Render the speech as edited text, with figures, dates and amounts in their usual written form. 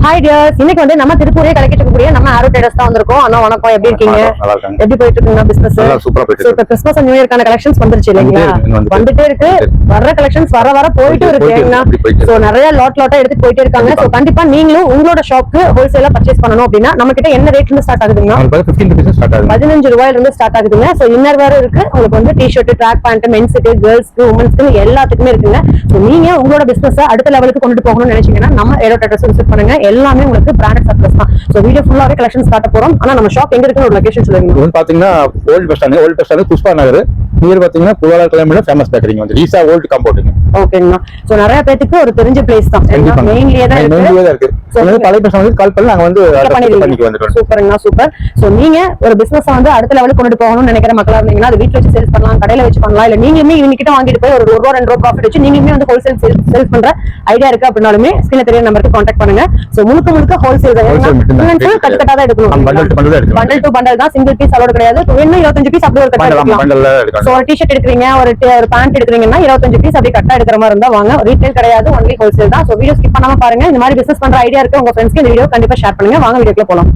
Hi tears, இன்னைக்கு வந்து நம்ம திருப்பூரே கலக்கிட்டு நம்ம ஆரோ ட்ரேடர்ஸ் தான் வந்திருக்கோம். அண்ணா வணக்கம், எப்படி இருக்கீங்க? எப்படி போயிட்டு இருக்குங்க பிசினஸ்? சூப்பரா போயிட்டு இருக்கு. கிறிஸ்மஸ் நியூ இயர்க்கான கலெக்ஷன்ஸ் வந்துருச்சு இல்லைங்களா? வந்துட்டே இருக்கு. வர்ற கலெக்ஷன்ஸ் வர போயிட்டு இருக்கு. சோ நிறைய லாட்டா எடுத்து போயிட்டே இருக்காங்க. சோ கண்டிப்பா நீங்களும் உங்களோட ஷாப்க்கு ஹோல்சேலா பர்ச்சேஸ் பண்ணனும் அப்படின்னா நம்ம கிட்ட என்ன ரேட்ல இருந்து ஸ்டார்ட் ஆகுதுங்க? 15 ரூபாயில இருந்து ஸ்டார்ட் ஆகுதுங்க. சோ இன்னர் வேற இருக்கு. உங்களுக்கு வந்து டி-ஷர்ட், ட்ராக் பேண்ட், மென்ஸ்க்கு, கேர்ள்ஸ்க்கு, உமன்ஸ்க்கு எல்லாத்துக்குமே இருக்குங்க. சோ நீங்க உங்களோட பிசினஸ் அடுத்த லெவலுக்கு கொண்டு போகணும்னு நினைச்சீங்கன்னா நம்ம ஏரோ ட்ரேடர்ஸ் விசிட் பண்ணுங்க. எல்லாமே உங்களுக்கு பிராண்டட் சர்ப்ளஸ் தான். சோ வீடியோ ஃபுல்லாவே கலெக்ஷன்ஸ் காட்ட போறோம். ஆனா நம்ம ஷாப் எங்க இருக்குன்னு ஒரு லொகேஷன் சொல்லுங்க. இது பாத்தீங்கன்னா ஓல்ட் பஸ் ஸ்டாண்ட் புஷ்பா நகர் நியர் பாத்தீங்கன்னா புகழார் கிளம்பில ஃபேமஸ் பேக்கரிங் வந்து ரீசா ஓல்ட் காம்பவுண்டுங்க. ஓகேங்களா? சோ நிறைய பேருக்கு ஒரு தெரிஞ்ச பிளேஸ் தான். மெயின்லயே தான் இருக்கு. சோ பழைய பஸ் ஸ்டாண்ட் கால் பண்ணி நாங்க வந்து பண்ணிக்கு வந்துட்டோம். சூப்பர்ங்க, சூப்பர். சோ நீங்க ஒரு பிசினஸ் வந்து அடுத்த லெவலுக்கு கொண்டு போகணும்னு நினைக்கிற மக்களா இருந்தீங்கன்னா அது வீட்ல வச்சு சேல்ஸ் பண்ணலாம், கடையில வச்சு பண்ணலாம், இல்ல நீங்களுமே இவங்க கிட்ட வாங்கிட்டு போய் ஒரு ரூபாய் 2 ரூபாய் ப்ராஃபிட் வச்சு நீங்களுமே வந்து ஹோல்சேல் சேல்ஸ் பண்ற ஐடியா இருக்கு அப்படினாலுமே ஸ்கிரீன்ல தெரிய நம்பருக்கு கான்டாக்ட் பண்ணுங்க. சோ முழுக்க ஹோல்சேல் தான். கட்டா தான் எடுக்கணும். பண்டல் டு பண்டல் தான், சிங்கிள் பீஸ் அலோட் கிடையாது. வேணும் 25 பீஸ் அப்படி ஒரு கட்டா எடுக்கலாம். சோ ஒரு டி-ஷர்ட் எடுக்கறீங்க, ஒரு பேண்ட் எடுக்கறீங்கன்னா 25 பீஸ் அப்படி கட்டா எடுக்கிற மாதிரி இருந்தா வாங்க. ரீட்டைல் கிடையாது, ஒன்லி ஹோல்சேல் தான். சோ வீடியோ ஸ்கிப் பண்ணாம பாருங்க. இந்த மாதிரி பிசினஸ் பண்ற ஐடியா இருக்கு உங்க ஃப்ரெண்ட்ஸ்க்கு இந்த வீடியோ கண்டிப்பா ஷேர் பண்ணுங்க. வாங்க வீடியோக்குள்ள போலாம்.